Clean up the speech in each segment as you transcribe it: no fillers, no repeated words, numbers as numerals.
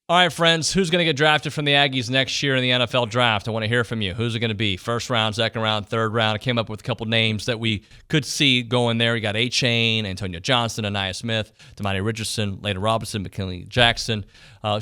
All right, friends, who's going to get drafted from the Aggies next year in the NFL draft? I want to hear from you. Who's it going to be? First round, second round, third round? I came up with a couple names that we could see going there. You got A-Chain, Antonio Johnson, Anaya Smith, Damani Richardson, Layden Robinson, McKinley Jackson.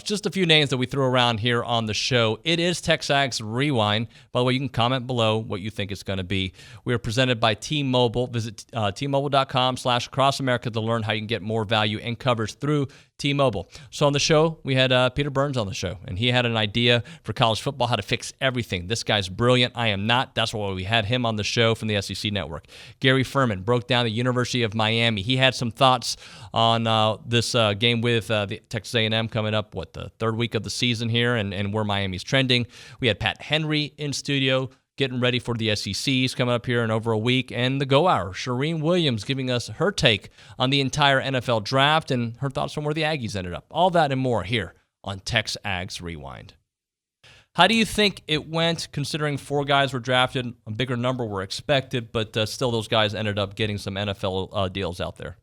Just a few names that we threw around here on the show. It is TexAgs Rewind. By the way, you can comment below what you think it's going to be. We are presented by T-Mobile. Visit T-Mobile.com/CrossAmerica to learn how you can get more value and coverage through T-Mobile. So on the show, we had Peter Burns on the show, and he had an idea for college football, how to fix everything. This guy's brilliant. I am not. That's why we had him on the show from the SEC Network. Gary Ferman broke down the University of Miami. He had some thoughts on this game with the Texas A&M coming up, the third week of the season here, and where Miami's trending. We had Pat Henry in studio, getting ready for the SECs coming up here in over a week, and the Go Hour, Charean Williams giving us her take on the entire NFL draft and her thoughts on where the Aggies ended up. All that and more here on TexAgs Rewind. How do you think it went, considering 4 guys were drafted, a bigger number were expected, but still those guys ended up getting some NFL deals out there?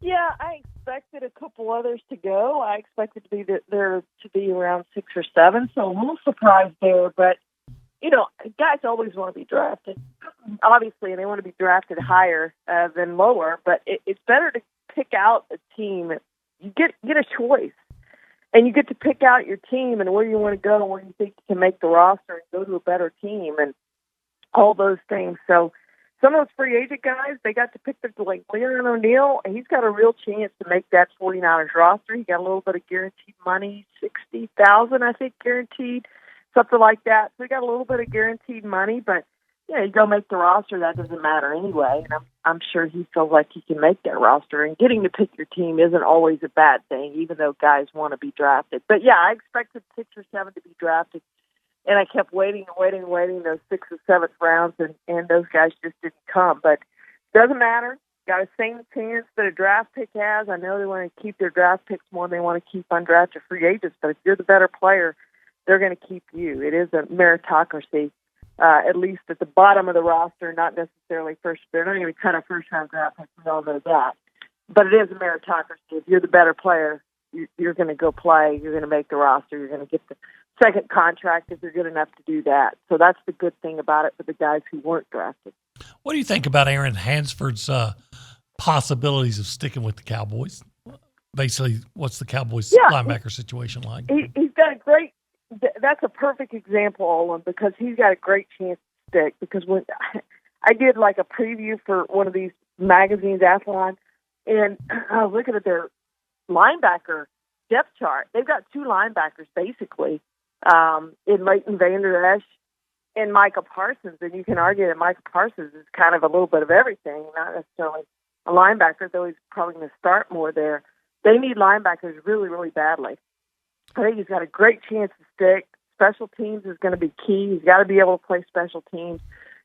Yeah, I expected a couple others to go. I expected there to be around 6 or 7, so I'm a little surprised there, but guys always want to be drafted. Obviously, they want to be drafted higher than lower, but it's better to pick out a team. You get a choice, and you get to pick out your team and where you want to go and where you think you can make the roster and go to a better team and all those things. So some of those free agent guys, they got to pick like Leon O'Neal, and he's got a real chance to make that 49ers roster. He got a little bit of guaranteed money, $60,000, I think, guaranteed. Something like that. So he got a little bit of guaranteed money, but you go make the roster. That doesn't matter anyway. And I'm sure he feels like he can make that roster. And getting to pick your team isn't always a bad thing, even though guys want to be drafted. But yeah, I expected 6 or 7 to be drafted, and I kept waiting those 6th or 7th rounds, and those guys just didn't come. But it doesn't matter. Got the same chance that a draft pick has. I know they want to keep their draft picks more than they want to keep undrafted free agents. But if you're the better player, they're going to keep you. It is a meritocracy, at least at the bottom of the roster, not necessarily first. They're not going to cut a first-round draft pick. We all know that. But it is a meritocracy. If you're the better player, you're going to go play. You're going to make the roster. You're going to get the second contract if you're good enough to do that. So that's the good thing about it for the guys who weren't drafted. What do you think about Aaron Hansford's possibilities of sticking with the Cowboys? Basically, what's the Cowboys linebacker situation like? He's got a great. That's a perfect example, Olin, because he's got a great chance to stick. Because when I did like a preview for one of these magazines, Athlon, and I was looking at their linebacker depth chart. They've got 2 linebackers basically in Leighton Vander Esch and Micah Parsons, and you can argue that Micah Parsons is kind of a little bit of everything, not necessarily a linebacker, though he's probably going to start more there. They need linebackers really, really badly. I think he's got a great chance to stick. Special teams is going to be key. He's got to be able to play special teams.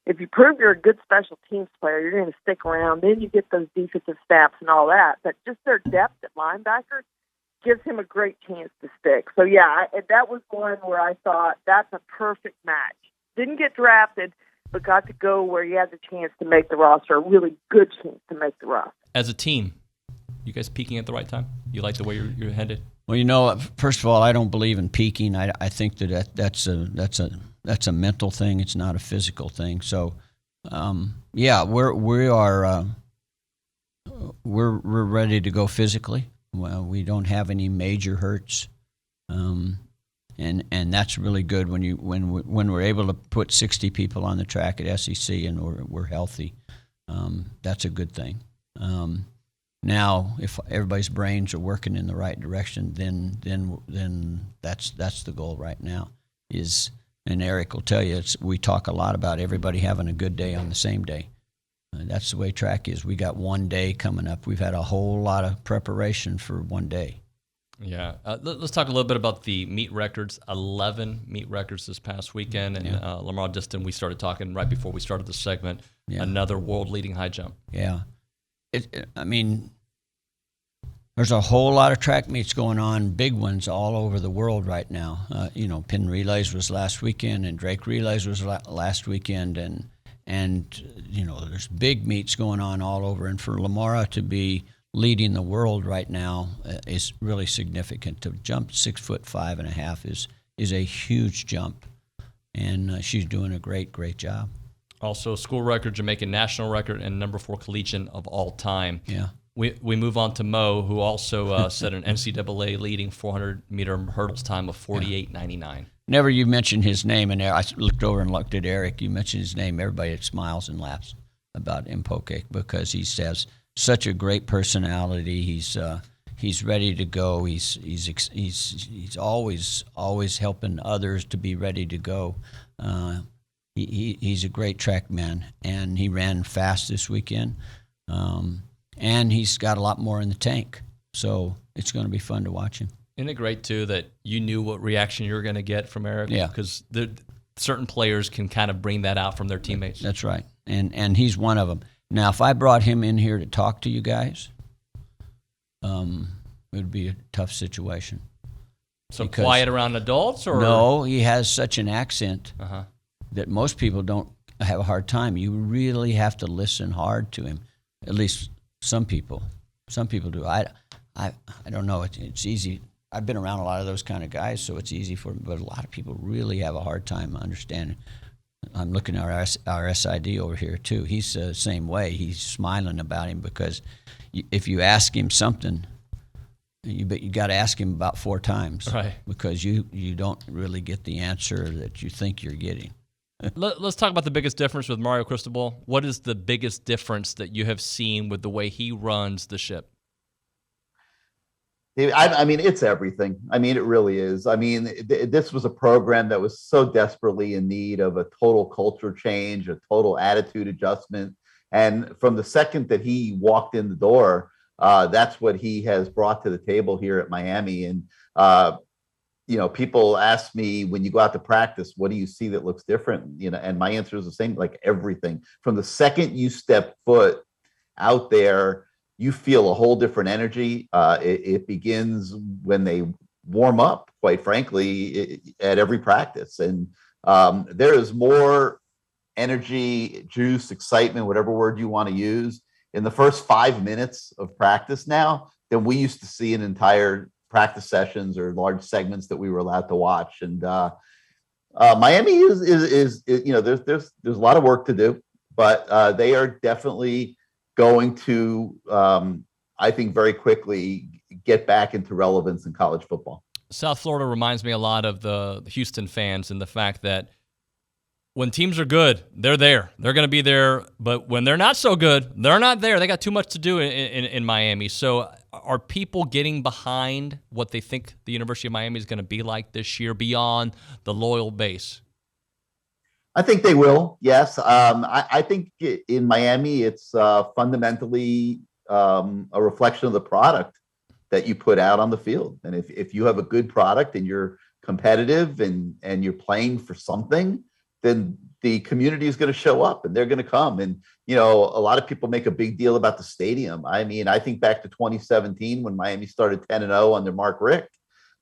If you prove you're a good special teams player, you're going to stick around. Then you get those defensive snaps and all that. But just their depth at linebacker gives him a great chance to stick. So, yeah, that was one where I thought that's a perfect match. Didn't get drafted, but got to go where he has a chance to make the roster, a really good chance to make the roster. As a team, you guys peaking at the right time? You like the way you're headed? Well, first of all, I don't believe in peaking. I think that's a mental thing. It's not a physical thing. So, we're ready to go physically. Well, we don't have any major hurts, and that's really good when we're able to put 60 people on the track at SEC and we're healthy. That's a good thing. Now, if everybody's brains are working in the right direction, then that's the goal right now. And Eric will tell you, we talk a lot about everybody having a good day on the same day. That's the way track is. We got one day coming up. We've had a whole lot of preparation for one day. Yeah. Let's talk a little bit about the meet records. 11 meet records this past weekend. And Lamar Diston, we started talking right before we started the segment. Yeah. Another world-leading high jump. Yeah. There's a whole lot of track meets going on, big ones all over the world right now. Penn Relays was last weekend, and Drake Relays was last weekend, and there's big meets going on all over. And for Lamara to be leading the world right now is really significant. To jump 6'5.5" is a huge jump, and she's doing a great job. Also, school record, Jamaican national record, and number 4 collegiate of all time. Yeah. We move on to Mo, who also set an NCAA leading 400-meter hurdles time of 48.99. Whenever you mention his name, and I looked over and looked at Eric, you mentioned his name, everybody smiles and laughs about Mpoke because he has such a great personality. He's ready to go. He's always helping others to be ready to go. He's a great track man, and he ran fast this weekend. And he's got a lot more in the tank, so it's going to be fun to watch him. Isn't it great, too, that you knew what reaction you were going to get from Eric? Yeah. Because certain players can kind of bring that out from their teammates. That's right, and he's one of them. Now, if I brought him in here to talk to you guys, it would be a tough situation. So quiet around adults? Or no, he has such an accent that most people don't have a hard time. You really have to listen hard to him, at least some people do. I don't know. It's easy. I've been around a lot of those kind of guys, so it's easy for me. But a lot of people really have a hard time understanding. I'm looking at our SID over here too. He's the same way. He's smiling about him because if you ask him something, you got to ask him about 4 times, right? Because you don't really get the answer that you think you're getting. Let's talk about the biggest difference with Mario Cristobal. What is the biggest difference that you have seen with the way he runs the ship? I mean, it's everything. I mean, it really is. I mean, this was a program that was so desperately in need of a total culture change, a total attitude adjustment. And from the second that he walked in the door, that's what he has brought to the table here at Miami. And, people ask me, when you go out to practice, what do you see that looks different? And my answer is the same, like everything. From the second you step foot out there, you feel a whole different energy. It begins when they warm up, quite frankly, at every practice. And there is more energy, juice, excitement, whatever word you want to use, in the first 5 minutes of practice now than we used to see in entire practice sessions or large segments that we were allowed to watch. And Miami is there's a lot of work to do, but they are definitely going to, I think, very quickly get back into relevance in college football. South Florida reminds me a lot of the Houston fans and the fact that when teams are good, they're there. They're going to be there. But when they're not so good, they're not there. They got too much to do in Miami. So are people getting behind what they think the University of Miami is going to be like this year beyond the loyal base? I think they will, yes. I think in Miami, it's fundamentally a reflection of the product that you put out on the field. And if you have a good product and you're competitive and you're playing for something, then the community is going to show up and they're going to come. And, a lot of people make a big deal about the stadium. I mean, I think back to 2017 when Miami started 10-0 under Mark Richt.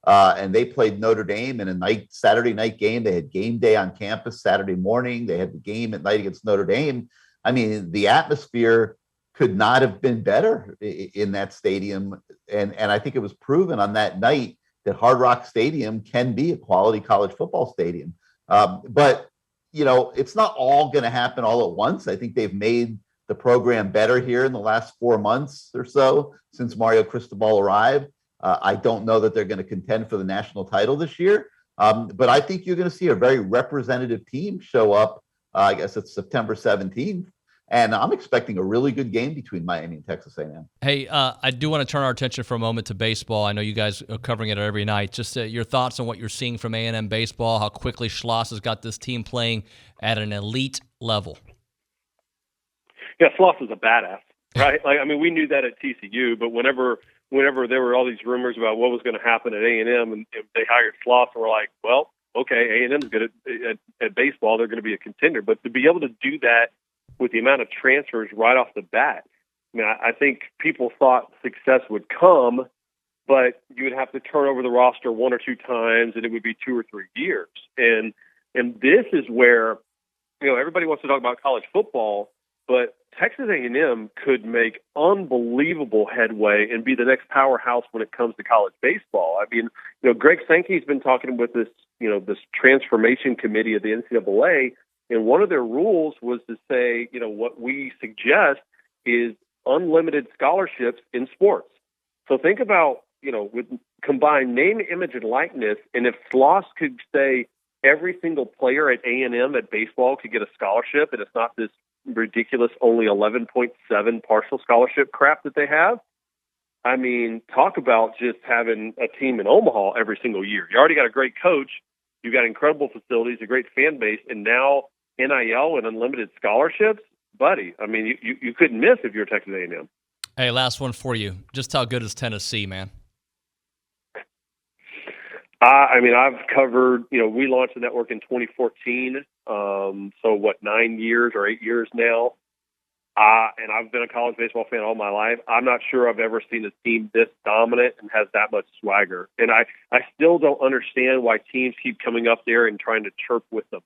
And they played Notre Dame in a Saturday night game. They had game day on campus Saturday morning. They had the game at night against Notre Dame. I mean, the atmosphere could not have been better in that stadium. And I think it was proven on that night that Hard Rock Stadium can be a quality college football stadium. But it's not all going to happen all at once. I think they've made the program better here in the last 4 months or so since Mario Cristobal arrived. I don't know that they're going to contend for the national title this year, but I think you're going to see a very representative team show up. I guess it's September 17th, and I'm expecting a really good game between Miami and Texas A&M. Hey, I do want to turn our attention for a moment to baseball. I know you guys are covering it every night. Just your thoughts on what you're seeing from A&M baseball, how quickly Schloss has got this team playing at an elite level. Yeah, Schloss is a badass, right? We knew that at TCU, but whenever there were all these rumors about what was going to happen at A&M and they hired Schloss, and we're like, well, okay, A&M's good at baseball. They're going to be a contender. But to be able to do that with the amount of transfers right off the bat, I think people thought success would come, but you would have to turn over the roster 1 or 2 times, and it would be 2 or 3 years. And this is where, everybody wants to talk about college football, but Texas A&M could make unbelievable headway and be the next powerhouse when it comes to college baseball. I mean, Greg Sankey's been talking with this transformation committee of the NCAA, and one of their rules was to say, what we suggest is unlimited scholarships in sports. So think about, with combined name, image, and likeness, and if Sloss could say every single player at A&M at baseball could get a scholarship, and it's not this ridiculous only 11.7 partial scholarship crap that they have. I mean, talk about just having a team in Omaha every single year. You already got a great coach, you've got incredible facilities, a great fan base, and now NIL and unlimited scholarships, buddy. I mean, you couldn't miss if you're Texas A&M. Hey, last one for you. Just how good is Tennessee, man? I mean, I've covered, we launched the network in 2014. So 9 years or 8 years now. And I've been a college baseball fan all my life. I'm not sure I've ever seen a team this dominant and has that much swagger. And I still don't understand why teams keep coming up there and trying to chirp with them.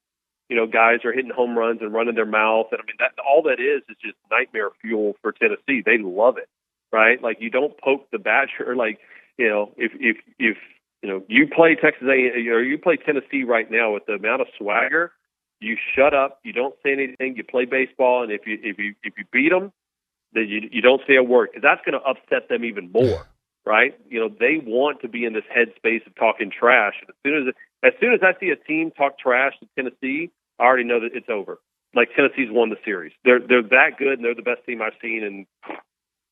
Guys are hitting home runs and running their mouth. And I mean, all that is just nightmare fuel for Tennessee. They love it, right? Like, you don't poke the Badger. Like, if you play Texas A or you play Tennessee right now with the amount of swagger, you shut up, you don't say anything, you play baseball, and if you beat them, then you don't say a word, because that's going to upset them even more, right? They want to be in this headspace of talking trash. And as soon as I see a team talk trash to Tennessee, I already know that it's over. Like, Tennessee's won the series. They're that good, and they're the best team I've seen in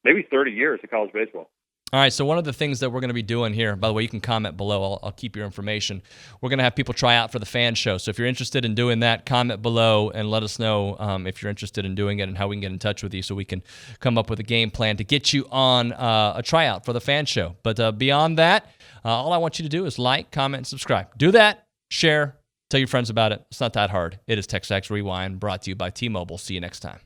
maybe 30 years of college baseball. All right, so one of the things that we're going to be doing here, by the way, you can comment below. I'll keep your information. We're going to have people try out for the fan show. So if you're interested in doing that, comment below and let us know if you're interested in doing it and how we can get in touch with you so we can come up with a game plan to get you on a tryout for the fan show. But beyond that, all I want you to do is like, comment, and subscribe. Do that, share, tell your friends about it. It's not that hard. It is TexAgs Rewind, brought to you by T-Mobile. See you next time.